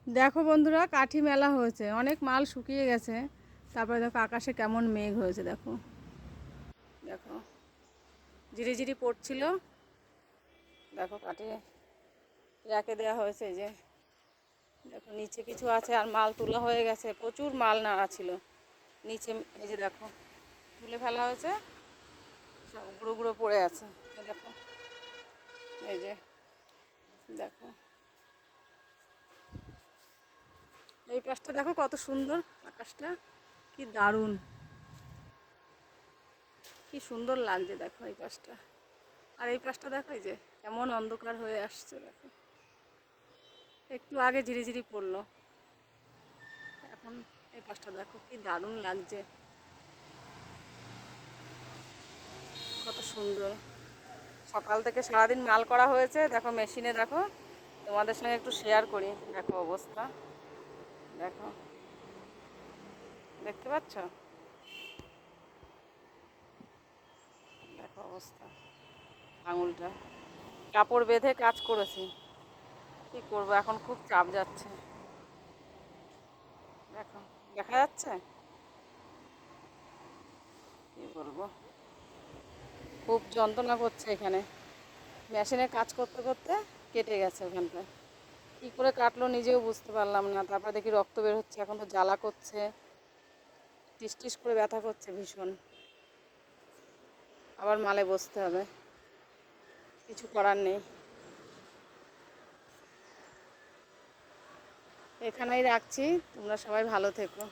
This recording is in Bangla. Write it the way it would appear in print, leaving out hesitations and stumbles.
দেখো বন্ধুরা, কাঠি মেলা হয়েছে, অনেক মাল শুকিয়ে গেছে। তারপরে দেখো আকাশে কেমন মেঘ হয়েছে, দেখো দেখো ঝিরিঝিরি পড়ছিল। দেখো কাঠি রেখে দেওয়া হয়েছে, এই যে দেখো নিচে কিছু আছে, আর মাল তোলা হয়ে গেছে, প্রচুর মাল নাড়া ছিল নিচে। এই যে দেখো তুলে ফেলা হয়েছে, সব গুঁড়ো গুঁড়ো পড়ে আছে। এই দেখো, এই যে দেখো এই পাশটা দেখো কত সুন্দর, আকাশটা কি দারুণ, কি সুন্দর লাগছে। দেখো এই পাশটা, আর এই পাশটা দেখো, এই যে কেমন অন্ধকার হয়ে আসছে। দেখো একটু আগে ঝিরিঝিরি পড়লো, এখন এই পাশটা দেখো কি দারুণ লাগছে, কত সুন্দর। সকাল থেকে সারাদিন মাল করা হয়েছে, দেখো মেশিনে। দেখো তোমাদের সঙ্গে একটু শেয়ার করি, দেখো অবস্থা, দেখো দেখতে পাচ্ছ, দেখো অবস্থা। আঙুলটা কাপড় বেঁধে কাজ করেছি, কি করবো, এখন খুব চাপ যাচ্ছে। দেখো দেখা যাচ্ছে, কি বলবো, খুব যন্ত্রণা করছে এখানে। মেশিনে কাজ করতে করতে কেটে গেছে ওখানটায়, কী করে কাটলো নিজেও বুঝতে পারলাম না। তারপরে দেখি রক্ত বের হচ্ছে, এখন তো জ্বালা করছে, টিস টিস করে ব্যথা করছে ভীষণ। আবার মালে বসতে হবে, কিছু করার নেই। এখানেই রাখছি, তোমরা সবাই ভালো থেকো।